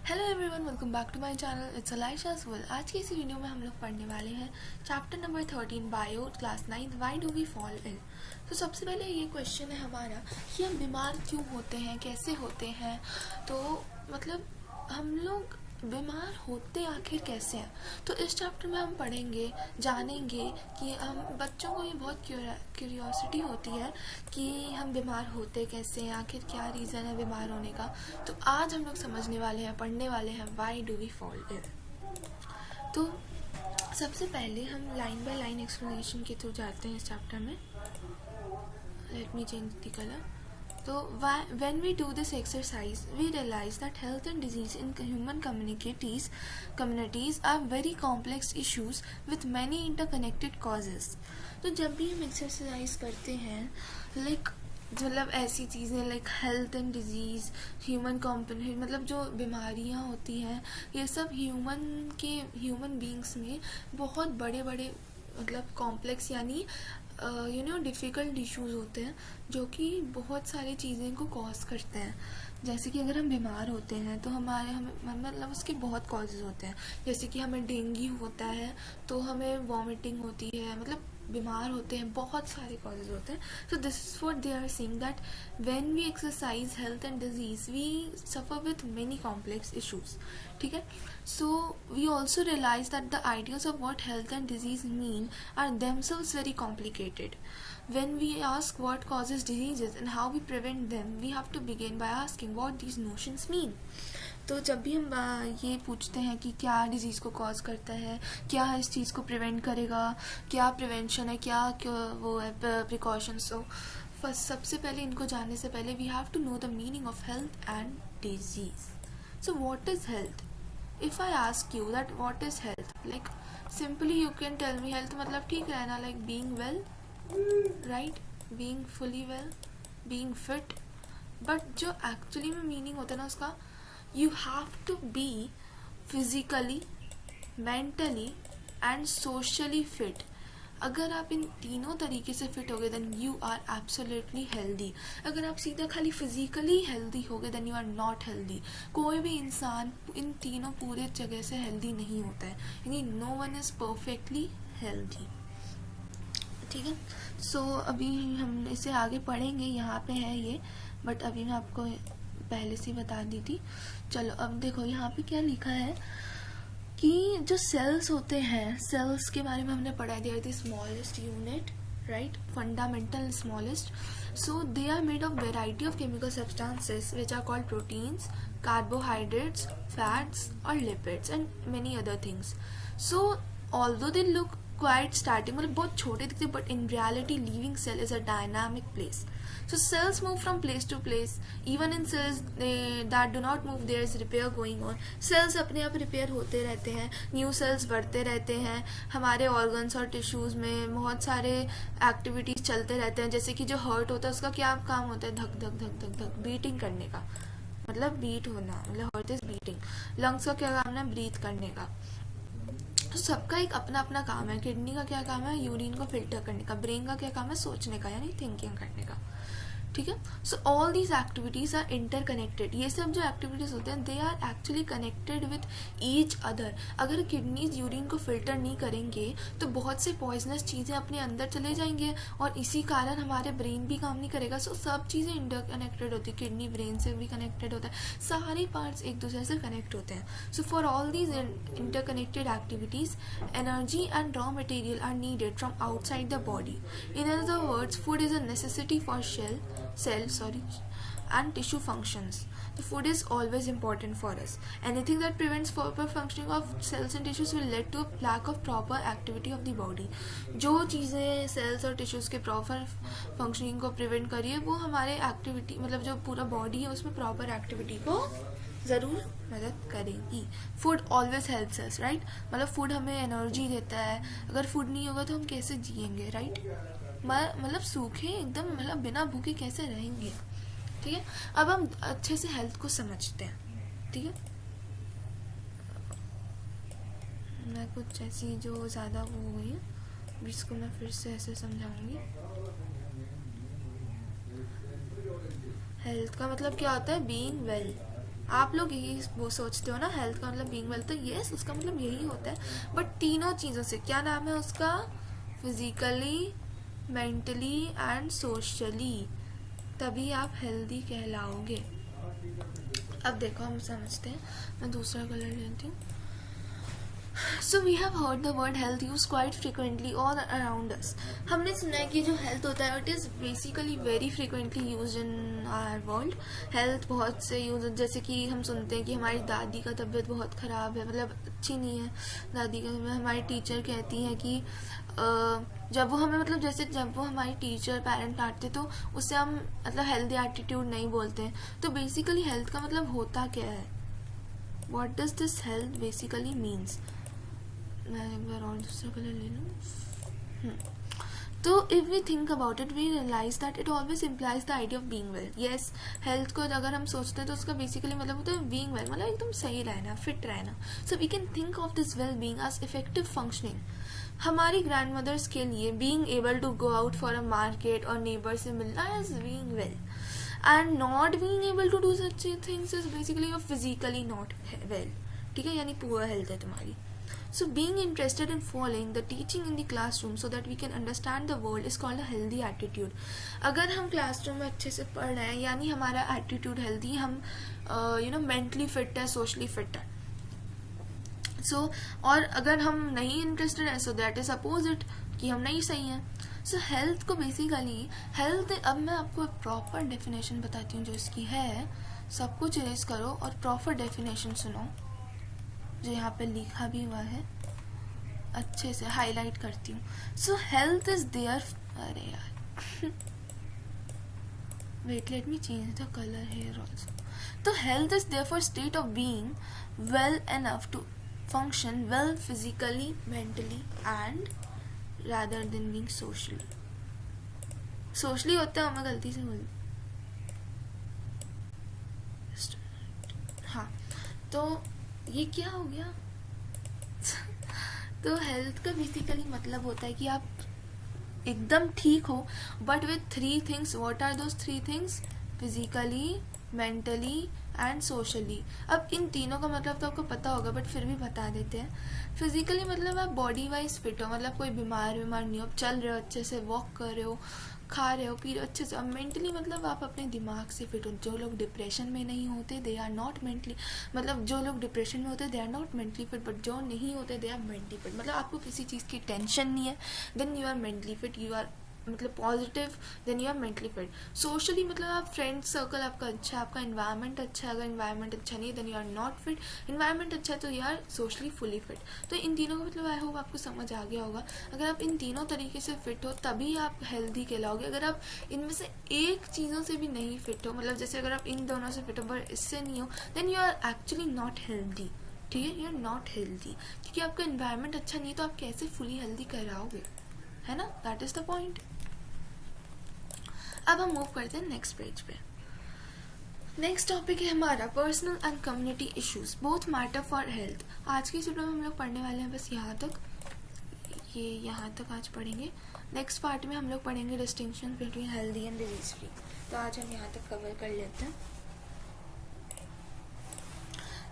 Hello everyone, welcome back to my channel. It's Alisha's world. आज की इसी वीडियो में हम लोग पढ़ने वाले हैं chapter number 13 bio class 9 why do we fall ill. तो सबसे पहले ये क्वेश्चन है हमारा कि हम बीमार क्यों होते हैं, कैसे होते हैं। तो मतलब हम लोग बीमार होते आखिर कैसे हैं। तो इस चैप्टर में हम पढ़ेंगे, जानेंगे कि हम बच्चों को ये बहुत क्यूरियोसिटी होती है कि हम बीमार होते कैसे हैं, आखिर क्या रीज़न है बीमार होने का। तो आज हम लोग समझने वाले हैं, पढ़ने वाले हैं why do we fall ill. तो सबसे पहले हम लाइन बाय लाइन एक्सप्लेनेशन के थ्रू जाते हैं इस चैप्टर में। Let me change the colour. So when we do this exercise, we realize that health and disease in human communities are very complex issues with many interconnected causes. तो जब भी हम exercise करते हैं मतलब ऐसी चीज़ें like health and disease, human component, मतलब जो बीमारियां होती हैं ये सब ह्यूमन बींग्स में बहुत बड़े बड़े मतलब कॉम्प्लेक्स यानी डिफ़िकल्ट इश्यूज होते हैं जो कि बहुत सारी चीज़ें को कॉज करते हैं। जैसे कि अगर हम बीमार होते हैं तो हमें मतलब उसके बहुत कॉजेज़ होते हैं। जैसे कि हमें डेंगू होता है तो हमें वॉमिटिंग होती है, मतलब बीमार होते हैं, बहुत सारे कॉजेज होते हैं। So this is what they are saying that when we exercise health and disease we suffer with many complex issues. ठीक है। So we also realise that the ideas of what health and disease mean are themselves very complicated. When we ask what causes diseases and how we prevent them, we have to begin by asking what these notions mean. तो जब भी हम ये पूछते हैं कि क्या disease को कॉज करता है, क्या इस चीज़ को प्रिवेंट करेगा, क्या प्रिवेंशन है, क्या वो है प्रिकॉशंस। तो फर्स्ट सबसे पहले इनको जानने से पहले we have to know the meaning of health and disease. So what is health? If I ask you that what is health, like simply you can tell me health मतलब ठीक रहना, like being well, right, being fully well, being fit. But जो actually में meaning होता है ना उसका, you have to be physically, mentally and socially fit. अगर आप इन तीनों तरीके से फिट होगे then you are absolutely healthy. अगर आप सीधा खाली फिजिकली हेल्दी होगे then you are not healthy. कोई भी इंसान इन तीनों पूरे जगह से हेल्दी नहीं होता है, यानी no one is perfectly healthy. ठीक है। सो अभी हम इसे आगे पढ़ेंगे, यहाँ पे है ये, बट अभी मैं आपको पहले से बता दी थी। चलो अब देखो यहाँ पे क्या लिखा है कि जो सेल्स होते हैं, सेल्स के बारे में हमने पढ़ा दिया the smallest unit, right, fundamental smallest. So they are made of variety of chemical substances which are called proteins, carbohydrates, fats और lipids and many other things. So although they look quite starting, मतलब बहुत छोटे दिखते, but in reality living cell is a dynamic place. So cells move from place to place. Even in cells that do not move, there is repair going on. Cells अपने आप repair होते रहते हैं, new sales बढ़ते रहते हैं। हमारे organs और टिश्यूज़ में बहुत सारे एक्टिविटीज़ चलते रहते हैं। जैसे कि जो हर्ट होता है उसका क्या काम होता है, धक धक धक धक धक बीटिंग करने का, मतलब बीट होना, मतलब हर्ट इज बीटिंग। लंग्स का क्या काम है, ब्रीथ करने का। तो सबका एक अपना अपना काम है। किडनी का क्या काम है, यूरिन को फिल्टर करने का। ब्रेन का क्या काम है, सोचने का, यानी थिंकिंग करने का। ठीक है। So all these activities are interconnected. ये सब जो एक्टिविटीज होते हैं they are actually connected with each other. अगर किडनीज यूरिन को फिल्टर नहीं करेंगे तो बहुत से पॉइजनस चीज़ें अपने अंदर चले जाएंगे और इसी कारण हमारे ब्रेन भी काम नहीं करेगा। सो सब चीज़ें इंटरकनेक्टेड होती है, किडनी ब्रेन से भी कनेक्टेड होता है, सारे पार्ट्स एक दूसरे से कनेक्ट होते हैं। So for all these interconnected activities energy and raw material are needed from outside the body. In other words, food is a necessity for cell and tissue functions. The food is always important for us. Anything that prevents proper functioning of cells and tissues will lead to a lack of proper activity of the body. जो चीज़ें sales और tissues के proper functioning को prevent करिए वो हमारे activity, मतलब जो पूरा बॉडी है उसमें प्रॉपर एक्टिविटी को ज़रूर मदद करेगी. Food always helps us, right, मतलब फूड हमें एनर्जी देता है. अगर फूड नहीं होगा तो हम कैसे जिएंगे, राइट, मतलब सूखे एकदम, मतलब बिना भूखे कैसे रहेंगे. ठीक है. अब हम अच्छे से हेल्थ को समझते हैं. ठीक है. मैं कुछ ऐसी जो ज़्यादा वो हो गई है जिसको मैं फिर से ऐसे समझाऊंगी. हेल्थ का मतलब क्या होता है, बीइंग वेल. आप लोग यही वो सोचते हो ना हेल्थ का मतलब बीइंग वेल, तो यस उसका मतलब यही होता है, बट तीनों चीज़ों से, क्या नाम है उसका, फिजिकली, मेंटली एंड सोशली, तभी आप हेल्दी कहलाओगे। अब देखो हम समझते हैं, मैं दूसरा कलर लेती हूँ। So we have heard the word health used quite frequently all around us. हमने सुना है कि जो health होता है it is basically very frequently used in our world. Health बहुत से यूज, जैसे कि हम सुनते हैं कि हमारी दादी का तबीयत बहुत ख़राब है, मतलब अच्छी नहीं है दादी का, हमारी टीचर कहती हैं कि जब वो हमें मतलब जैसे जब वो हमारी टीचर पेरेंट डांटते तो उससे हम मतलब हेल्दी एटीट्यूड नहीं बोलते हैं। तो बेसिकली हेल्थ का मतलब होता क्या है, what does this health basically means. मैं एक बार और दूसरा कलर ले लूँ। तो if we think about it we realise that it always implies the idea of being well. Yes, health को अगर हम सोचते हैं तो उसका बेसिकली मतलब होता है बीइंग वेल, मतलब एकदम सही रहना, फिट रहना। So we can think of this well being as effective functioning. हमारी ग्रैंड मदर्स के लिए being able to go out for a market और नेबर से मिलना is being well, and not being able to do such things is basically your physically not well. ठीक है, यानी poor health है तुम्हारी। So being interested in following the teaching in the classroom so that we can understand the world is called a healthy attitude. अगर हम classroom में अच्छे से पढ़ रहे हैं यानी हमारा एटीट्यूड हेल्दी, हम मेंटली फिट है, सोशली फिट है। सो और अगर हम नहीं इंटरेस्टेड है सो दैट इज अपोजिट कि हम नहीं सही हैं। सो हेल्थ को बेसिकली हेल्थ, अब मैं आपको प्रॉपर डेफिनेशन बताती हूँ जो इसकी है। सब कुछ इरेज करो और प्रॉपर डेफिनेशन सुनो जो यहाँ पे लिखा भी हुआ है, अच्छे से हाईलाइट करती हूँ। सो हेल्थ इज देयर, अरे यार wait let me change the colour here also. तो health is there for state of being well enough to function well physically, mentally and rather than being socially. Socially होता है, मैं गलती से बोली, हाँ। तो ये क्या हो गया तो हेल्थ का बेसिकली मतलब होता है कि आप एकदम ठीक हो but with 3 things. What are those 3 things, physically, mentally and socially. अब इन तीनों का मतलब तो आपको पता होगा बट फिर भी बता देते हैं। फिजिकली मतलब आप बॉडी वाइज फिट हो, मतलब कोई बीमार नहीं हो, आप चल रहे हो अच्छे से, वॉक कर रहे हो, खा रहे हो, पी रहे हो अच्छे से। अब मेंटली मतलब आप अपने दिमाग से फिट हो। जो लोग डिप्रेशन में नहीं होते दे आर नॉट मेंटली, मतलब जो लोग डिप्रेशन में होते they are not mentally fit, but जो नहीं होते दे आर मेंटली फिट। मतलब आपको किसी चीज़ की टेंशन नहीं है then you are mentally fit, you are मतलब positive, then you are mentally fit. Socially मतलब आप फ्रेंड सर्कल आपका अच्छा है, आपका इन्वायरमेंट अच्छा है। अगर इन्वायरमेंट अच्छा नहीं है then you are not fit, environment अच्छा है तो you are socially fully fit. तो इन तीनों का मतलब आई होप आपको समझ आ गया होगा। अगर आप इन तीनों तरीके से फिट हो तभी आप हेल्दी कहलाओगे। अगर आप इनमें से एक चीज़ों से भी नहीं फिट हो, मतलब जैसे अगर आप इन दोनों से फिट हो पर इससे नहीं हो, then you are actually not healthy. ठीक है, यू आर नॉट हेल्दी क्योंकि आपका इन्वायरमेंट अच्छा नहीं है तो आप कैसे फुली हेल्दी कहलाओगे, है ना। That is the point. अब हम मूव करते हैं नेक्स्ट पेज पे। नेक्स्ट टॉपिक है हमारा personal and community issues both matter for health. आज की वीडियो में हम लोग पढ़ने वाले हैं बस यहाँ तक, ये यहाँ तक आज पढ़ेंगे। नेक्स्ट पार्ट में हम लोग पढ़ेंगे distinction between healthy and disease free. तो आज हम यहाँ तक कवर कर लेते हैं।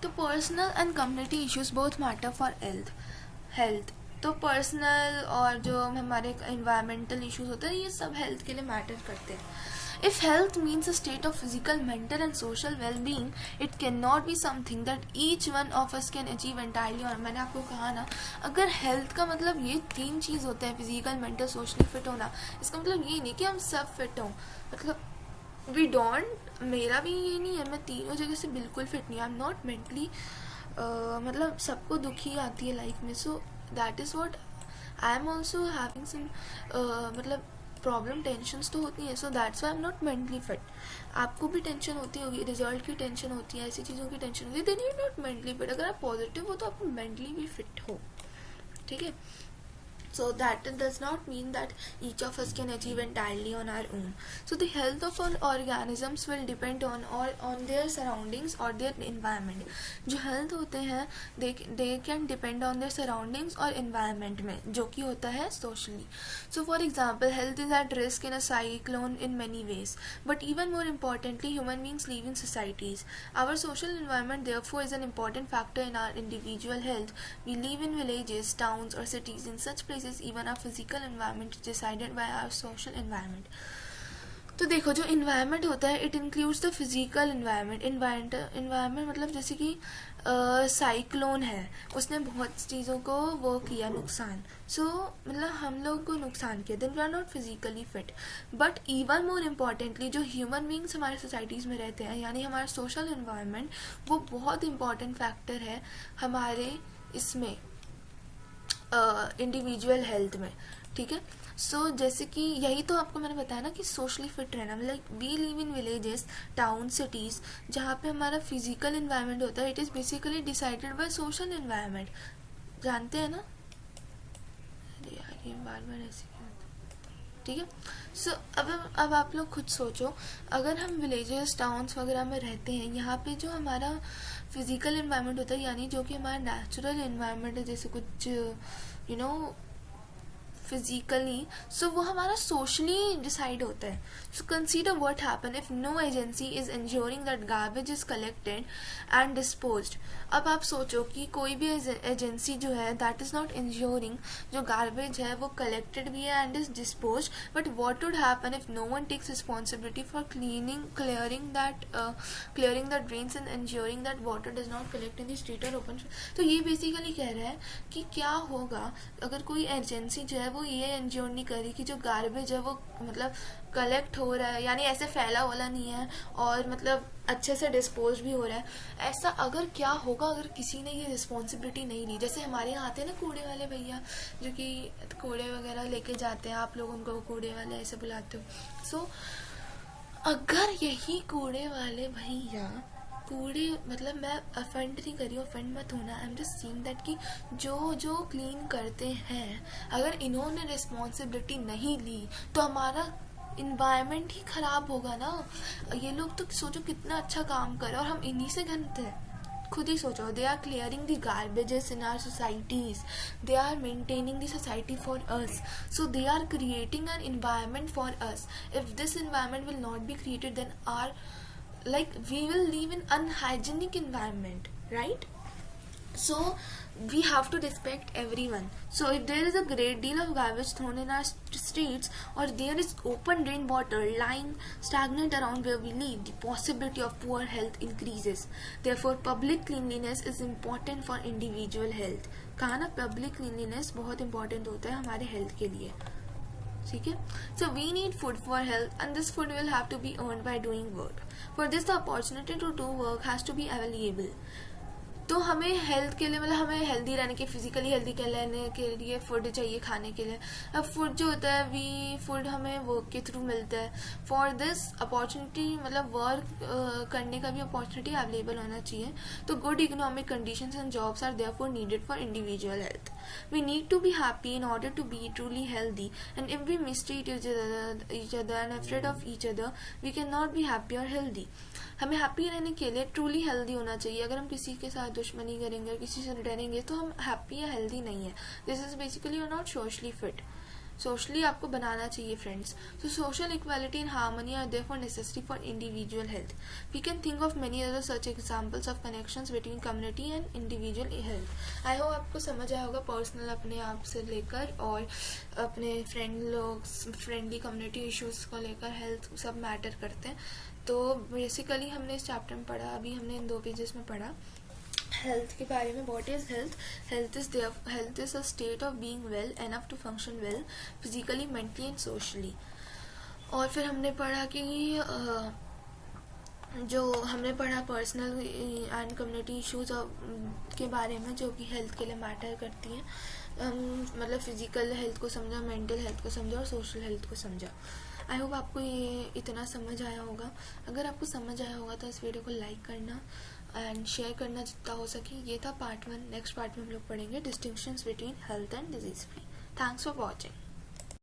तो personal and community issues both matter for health. तो पर्सनल और जो हमारे एनवायरमेंटल इश्यूज होते हैं ये सब हेल्थ के लिए मैटर करते हैं। If health means a state of physical, mental and social well being, it can not be something that each one of us can achieve entirely. और मैंने आपको कहा ना, अगर हेल्थ का मतलब ये 3 चीज़ होते हैं, फिजिकल, मेंटल, सोशली फिट होना, इसका मतलब ये नहीं कि हम सब फिट हों, मतलब वी डोंट, मेरा भी ये नहीं है, मैं तीनों जगह से बिल्कुल फिट नहीं, आई एम नॉट मेंटली, मतलब सबको दुखी आती है लाइफ में। So that is what I am also having some, मतलब प्रॉब्लम, टेंशन्स तो होती हैं। So that's why I am not mentally fit. आपको भी टेंशन होती होगी, रिजल्ट की टेंशन होती है, ऐसी चीज़ों की टेंशन होती है, then you not mentally fit. अगर आप पॉजिटिव हो तो आप मेंटली भी फिट हो। ठीक है, So that does not mean that each of us can achieve entirely on our own. So the health of all organisms will depend on their surroundings or their environment. जो health होते हैं they can depend on their surroundings और environment में, जो कि होता है socially. So for example, health is at risk in a cyclone in many ways, but even more importantly, human beings live in societies. Our social environment therefore is an important factor in our individual health. We live in villages, towns or cities. In such places even our physical environment is decided by our social environment. तो देखो, जो environment होता है it includes the physical environment. Environment मतलब जैसे कि cyclone है, उसने बहुत चीज़ों को वो किया नुकसान. सो मतलब हम लोग को नुकसान किया, then we are not physically fit. But even more importantly जो ह्यूमन बींग्स हमारे सोसाइटीज़ में रहते हैं, यानी हमारा सोशल इन्वायरमेंट, वो बहुत इम्पॉर्टेंट फैक्टर है हमारे इसमें इंडिविजुअल हेल्थ में. ठीक है. सो जैसे कि यही तो आपको मैंने बताया ना कि सोशली फिट रहना, मतलब we live in villages, town, cities, जहाँ पे हमारा फिजिकल इन्वायरमेंट होता है, it is basically decided by social environment. जानते हैं ना? अरे यार ये बार बार ऐसे क्यों होता है. ठीक है. सो अब आप लोग खुद सोचो, अगर हम विलेजेस, टाउन्स वगैरह में रहते हैं, यहाँ पे जो हमारा फिजिकल इन्वायरमेंट होता है, यानी जो कि हमारा नेचुरल इन्वायरमेंट है, जैसे कुछ फिजिकली, सो वो हमारा सोशली डिसाइड होता है. So consider what happen if no agency is ensuring that garbage is collected and disposed. अब आप सोचो कि कोई भी एजेंसी जो है दैट इज नॉट इंश्योरिंग जो गार्बेज है वो कलेक्टेड भी है and is disposed, but what would happen if no one takes responsibility for clearing the drains and ensuring that water does not collect in the street और open. तो ये basically कह रहा है कि क्या होगा अगर कोई एजेंसी जो है वो ये इंश्योर नहीं करी कि जो गार्बेज है वो मतलब कलेक्ट हो रहा है, यानी ऐसे फैला वाला नहीं है और मतलब अच्छे से डिस्पोज भी हो रहा है. ऐसा अगर क्या होगा अगर किसी ने ये रिस्पॉन्सिबिलिटी नहीं ली. जैसे हमारे यहाँ आते हैं ना कूड़े वाले भैया, जो कि कूड़े वगैरह लेके जाते हैं, आप लोग उनको कूड़े वाले ऐसे बुलाते हो. सो अगर यही कूड़े वाले भैया कूड़े, मतलब मैं अफेंड नहीं करी, अफेंड मत होना, I am just seeing that कि जो क्लीन करते हैं, अगर इन्होंने रिस्पॉन्सिबिलिटी नहीं ली तो हमारा इन्वायरमेंट ही खराब होगा ना. ये लोग तो सोचो कितना अच्छा काम करे और हम इन्हीं से गंदते हैं. खुद ही सोचो, they are clearing the garbages in our societies, they are maintaining the society for us, so they are creating an environment for us. If this environment will not be created then our we will live in unhygienic environment, right? So we have to respect everyone. So if there is a great deal of garbage thrown in our streets, or there is open drain water lying stagnant around where we live, the possibility of poor health increases. Therefore public cleanliness is important for individual health. कहा ना, public cleanliness बहुत important होता है हमारे health के लिए. ठीक है. So we need food for health and this food will have to be earned by doing work. For this the opportunity to do work has to be available. तो हमें हेल्थ के लिए, मतलब हमें हेल्दी रहने के, फिजिकली हेल्दी के रहने के लिए फूड चाहिए खाने के लिए. अब फूड जो होता है फूड हमें वर्क के थ्रू मिलता है. फॉर दिस अपॉर्चुनिटी, मतलब वर्क करने का भी अपॉर्चुनिटी अवेलेबल होना चाहिए. तो good economic conditions and jobs are therefore needed for individual health. We need to be happy in order to be truly healthy, and if we mistreat each other and afraid of each other we can not be happy और healthy. हमें happy रहने के लिए truly healthy होना चाहिए. अगर हम किसी के साथ दुश्मनी करेंगे और किसी से डरेंगे तो हम हैप्पी या हेल्दी नहीं है. This is basically you are not socially fit. Socially आपको बनाना चाहिए friends. So social equality and harmony are therefore necessary for individual health. We can think of many other such examples of connections between community and individual health. I hope आपको समझ आया होगा. Personal अपने आप से लेकर और अपने फ्रेंडली कम्युनिटी इश्यूज को लेकर हेल्थ सब मैटर करते हैं. तो बेसिकली हमने इस चैप्टर में पढ़ा, अभी हमने इन 2 पेजेस में पढ़ा हेल्थ के बारे में. What is health? Health is a state of being well enough to function well physically, mentally and socially. और फिर हमने पढ़ा कि जो हमने पढ़ा पर्सनल एंड कम्युनिटी इश्यूज के बारे में जो कि हेल्थ के लिए मैटर करती हैं. मतलब फिजिकल हेल्थ को समझा, मेंटल हेल्थ को समझा और सोशल हेल्थ को समझा. आई होप आपको ये इतना समझ आया होगा. अगर आपको समझ आया होगा तो इस वीडियो को लाइक करना एंड शेयर करना जितना हो सके. ये था पार्ट 1. नेक्स्ट पार्ट में हम लोग पढ़ेंगे distinctions between health and disease free. Thanks for watching.